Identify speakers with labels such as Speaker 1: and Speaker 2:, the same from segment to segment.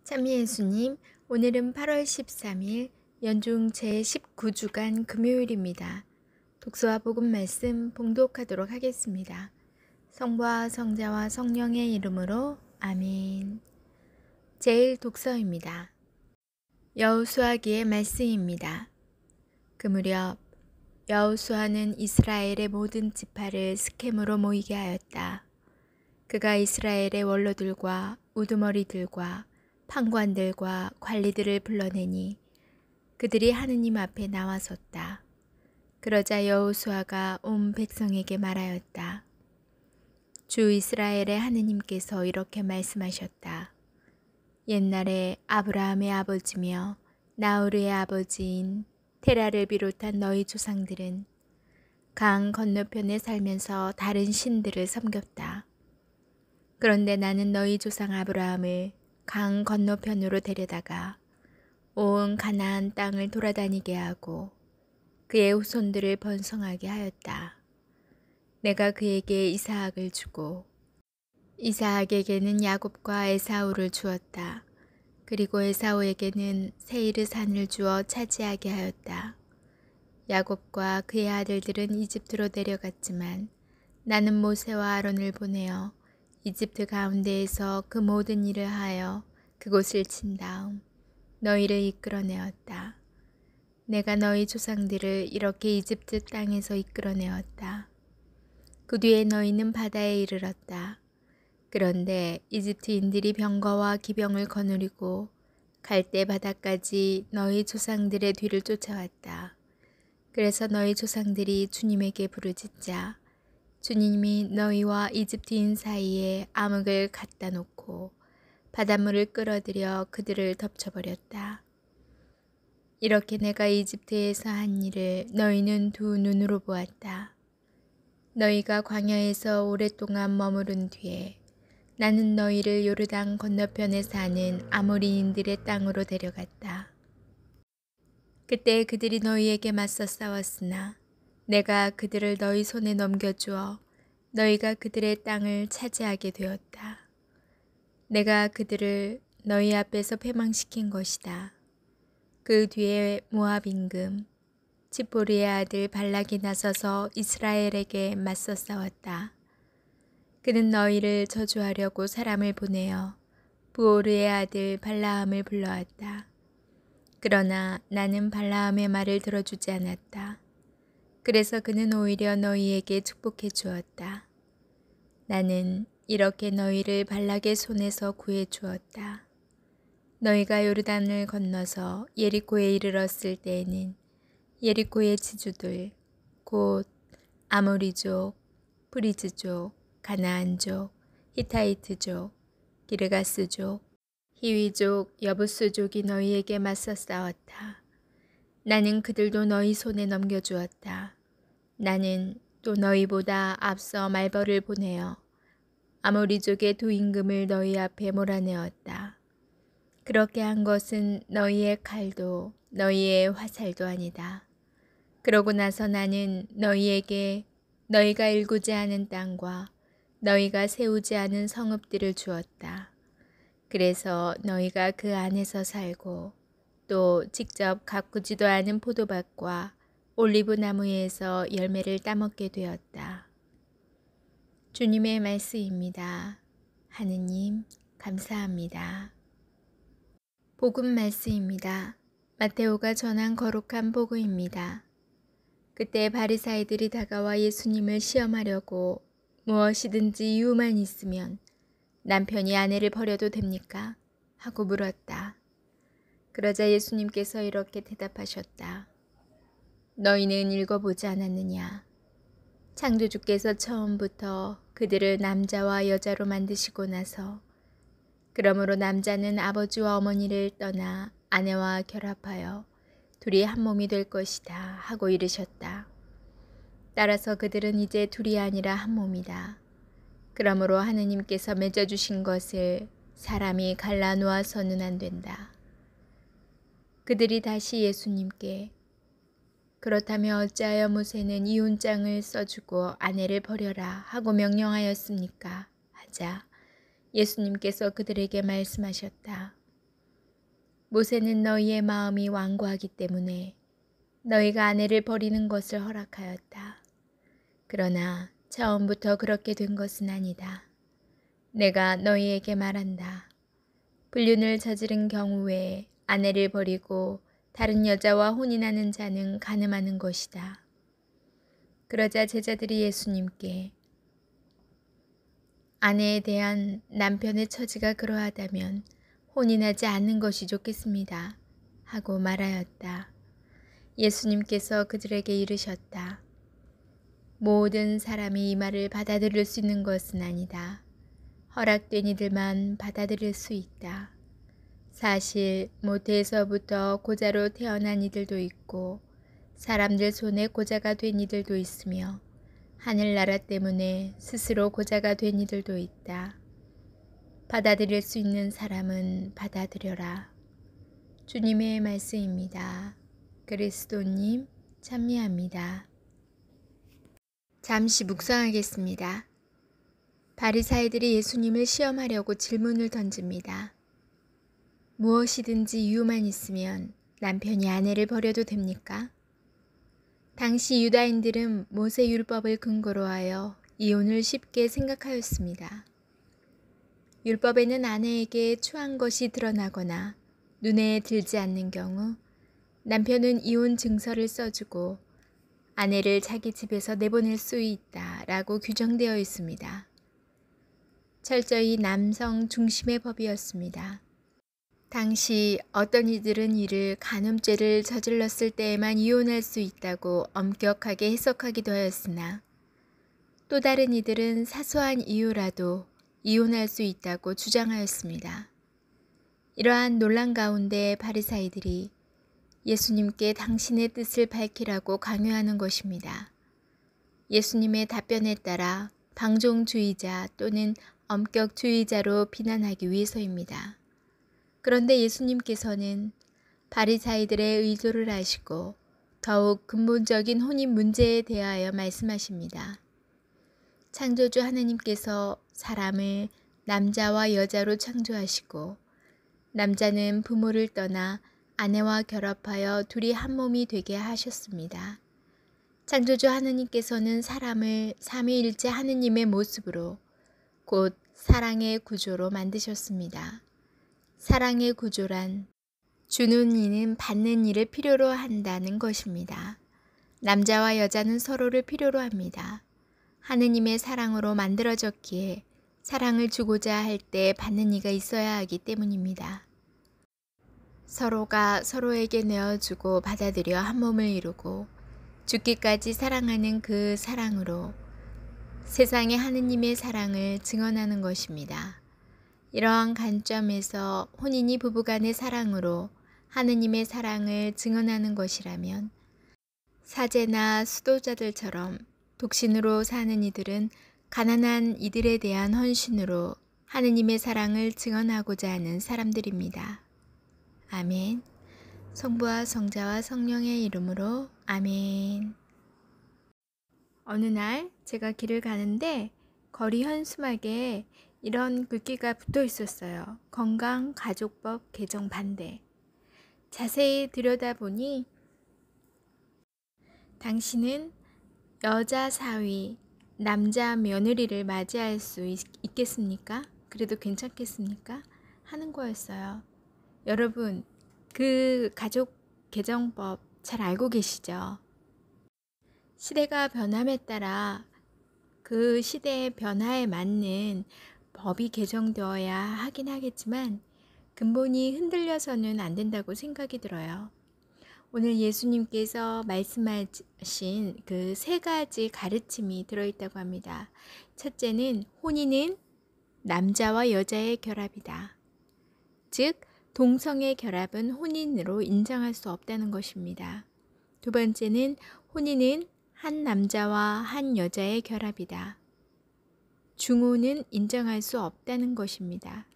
Speaker 1: 참미 예수님, 오늘은 8월 13일 연중 제19주간 금요일입니다. 독서와 복음 말씀 봉독하도록 하겠습니다. 성부와 성자와 성령의 이름으로 아멘. 제일 독서입니다. 여호수아기의 말씀입니다. 그 무렵 여호수아는 이스라엘의 모든 지파를 스켐으로 모이게 하였다. 그가 이스라엘의 원로들과 우두머리들과 판관들과 관리들을 불러내니 그들이 하느님 앞에 나와섰다. 그러자 여호수아가 온 백성에게 말하였다. 주 이스라엘의 하느님께서 이렇게 말씀하셨다. 옛날에 아브라함의 아버지며 나우르의 아버지인 테라를 비롯한 너희 조상들은 강 건너편에 살면서 다른 신들을 섬겼다. 그런데 나는 너희 조상 아브라함을 강 건너편으로 데려다가 온 가나안 땅을 돌아다니게 하고 그의 후손들을 번성하게 하였다. 내가 그에게 이스하악을 주고 이스하악에게는 야곱과 에사우를 주었다. 그리고 에사우에게는 세이르 산을 주어 차지하게 하였다. 야곱과 그의 아들들은 이집트로 내려갔지만 나는 모세와 아론을 보내어 이집트 가운데에서 그 모든 일을 하여 그곳을 친 다음 너희를 이끌어내었다. 내가 너희 조상들을 이렇게 이집트 땅에서 이끌어내었다. 그 뒤에 너희는 바다에 이르렀다. 그런데 이집트인들이 병거와 기병을 거느리고 갈대 바다까지 너희 조상들의 뒤를 쫓아왔다. 그래서 너희 조상들이 주님에게 부르짖자 주님이 너희와 이집트인 사이에 암흑을 갖다 놓고 바닷물을 끌어들여 그들을 덮쳐버렸다. 이렇게 내가 이집트에서 한 일을 너희는 두 눈으로 보았다. 너희가 광야에서 오랫동안 머무른 뒤에 나는 너희를 요르단 건너편에 사는 아모리인들의 땅으로 데려갔다. 그때 그들이 너희에게 맞서 싸웠으나 내가 그들을 너희 손에 넘겨주어 너희가 그들의 땅을 차지하게 되었다. 내가 그들을 너희 앞에서 패망시킨 것이다. 그 뒤에 모압 임금 지포리의 아들 발락이 나서서 이스라엘에게 맞서 싸웠다. 그는 너희를 저주하려고 사람을 보내어 부오르의 아들 발라함을 불러왔다. 그러나 나는 발라함의 말을 들어주지 않았다. 그래서 그는 오히려 너희에게 축복해 주었다. 나는 이렇게 너희를 발락의 손에서 구해 주었다. 너희가 요르단을 건너서 예리코에 이르렀을 때에는 예리코의 지주들 곧 아모리족, 프리즈족, 가나안족, 히타이트족, 기르가스족, 히위족, 여부스족이 너희에게 맞서 싸웠다. 나는 그들도 너희 손에 넘겨주었다. 나는 또 너희보다 앞서 말벌을 보내어 아모리족의 두 임금을 너희 앞에 몰아내었다. 그렇게 한 것은 너희의 칼도 너희의 화살도 아니다. 그러고 나서 나는 너희에게 너희가 일구지 않은 땅과 너희가 세우지 않은 성읍들을 주었다. 그래서 너희가 그 안에서 살고 또 직접 가꾸지도 않은 포도밭과 올리브 나무에서 열매를 따먹게 되었다. 주님의 말씀입니다. 하느님 감사합니다. 복음 말씀입니다. 마테오가 전한 거룩한 복음입니다. 그때 바리사이들이 다가와 예수님을 시험하려고 무엇이든지 이유만 있으면 남편이 아내를 버려도 됩니까? 하고 물었다. 그러자 예수님께서 이렇게 대답하셨다. 너희는 읽어보지 않았느냐? 창조주께서 처음부터 그들을 남자와 여자로 만드시고 나서 그러므로 남자는 아버지와 어머니를 떠나 아내와 결합하여 둘이 한 몸이 될 것이다 하고 이르셨다. 따라서 그들은 이제 둘이 아니라 한 몸이다. 그러므로 하느님께서 맺어주신 것을 사람이 갈라 놓아서는 안 된다. 그들이 다시 예수님께 그렇다면 어찌하여 모세는 이혼장을 써주고 아내를 버려라 하고 명령하였습니까? 하자 예수님께서 그들에게 말씀하셨다. 모세는 너희의 마음이 완고하기 때문에 너희가 아내를 버리는 것을 허락하였다. 그러나 처음부터 그렇게 된 것은 아니다. 내가 너희에게 말한다. 불륜을 저지른 경우에 아내를 버리고 다른 여자와 혼인하는 자는 간음하는 것이다. 그러자 제자들이 예수님께 아내에 대한 남편의 처지가 그러하다면 혼인하지 않는 것이 좋겠습니다. 하고 말하였다. 예수님께서 그들에게 이르셨다. 모든 사람이 이 말을 받아들일 수 있는 것은 아니다. 허락된 이들만 받아들일 수 있다. 사실 모태에서부터 고자로 태어난 이들도 있고 사람들 손에 고자가 된 이들도 있으며 하늘나라 때문에 스스로 고자가 된 이들도 있다. 받아들일 수 있는 사람은 받아들여라. 주님의 말씀입니다. 그리스도님 찬미합니다. 잠시 묵상하겠습니다. 바리사이들이 예수님을 시험하려고 질문을 던집니다. 무엇이든지 이유만 있으면 남편이 아내를 버려도 됩니까? 당시 유다인들은 모세 율법을 근거로 하여 이혼을 쉽게 생각하였습니다. 율법에는 아내에게 추한 것이 드러나거나 눈에 들지 않는 경우 남편은 이혼 증서를 써주고 아내를 자기 집에서 내보낼 수 있다라고 규정되어 있습니다. 철저히 남성 중심의 법이었습니다. 당시 어떤 이들은 이를 간음죄를 저질렀을 때에만 이혼할 수 있다고 엄격하게 해석하기도 하였으나 또 다른 이들은 사소한 이유라도 이혼할 수 있다고 주장하였습니다. 이러한 논란 가운데 바리사이들이 예수님께 당신의 뜻을 밝히라고 강요하는 것입니다. 예수님의 답변에 따라 방종주의자 또는 엄격주의자로 비난하기 위해서입니다. 그런데 예수님께서는 바리사이들의 의도를 아시고 더욱 근본적인 혼인 문제에 대하여 말씀하십니다. 창조주 하나님께서 사람을 남자와 여자로 창조하시고 남자는 부모를 떠나 아내와 결합하여 둘이 한 몸이 되게 하셨습니다. 창조주 하나님께서는 사람을 삼위일체 하느님의 모습으로 곧 사랑의 구조로 만드셨습니다. 사랑의 구조란 주는 이는 받는 일을 필요로 한다는 것입니다. 남자와 여자는 서로를 필요로 합니다. 하느님의 사랑으로 만들어졌기에 사랑을 주고자 할 때 받는 이가 있어야 하기 때문입니다. 서로가 서로에게 내어주고 받아들여 한 몸을 이루고 죽기까지 사랑하는 그 사랑으로 세상에 하느님의 사랑을 증언하는 것입니다. 이러한 관점에서 혼인이 부부간의 사랑으로 하느님의 사랑을 증언하는 것이라면 사제나 수도자들처럼 독신으로 사는 이들은 가난한 이들에 대한 헌신으로 하느님의 사랑을 증언하고자 하는 사람들입니다. 아멘. 성부와 성자와 성령의 이름으로 아멘. 어느 날 제가 길을 가는데 거리 현수막에 이런 글귀가 붙어 있었어요. 건강가족법 개정 반대. 자세히 들여다보니 당신은 여자 사위, 남자 며느리를 맞이할 수 있겠습니까? 그래도 괜찮겠습니까? 하는 거였어요. 여러분, 그 가족 개정법 잘 알고 계시죠? 시대가 변함에 따라 그 시대의 변화에 맞는 법이 개정되어야 하긴 하겠지만 근본이 흔들려서는 안 된다고 생각이 들어요. 오늘 예수님께서 말씀하신 그 세 가지 가르침이 들어있다고 합니다. 첫째는 혼인은 남자와 여자의 결합이다. 즉, 동성의 결합은 혼인으로 인정할 수 없다는 것입니다. 두 번째는 혼인은 한 남자와 한 여자의 결합이다. 중혼은 인정할 수 없다는 것입니다.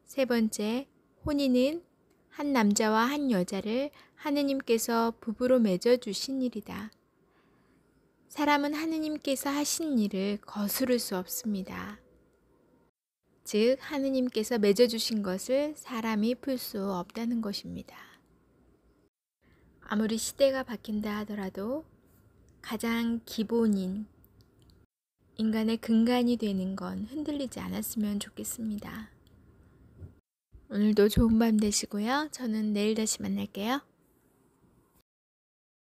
Speaker 1: 세 번째, 혼인은 한 남자와 한 여자를 하느님께서 부부로 맺어주신 일이다. 사람은 하느님께서 하신 일을 거스를 수 없습니다. 즉 하느님께서 맺어주신 것을 사람이 풀 수 없다는 것입니다. 아무리 시대가 바뀐다 하더라도 가장 기본인 인간의 근간이 되는 건 흔들리지 않았으면 좋겠습니다. 오늘도 좋은 밤 되시고요. 저는 내일 다시 만날게요.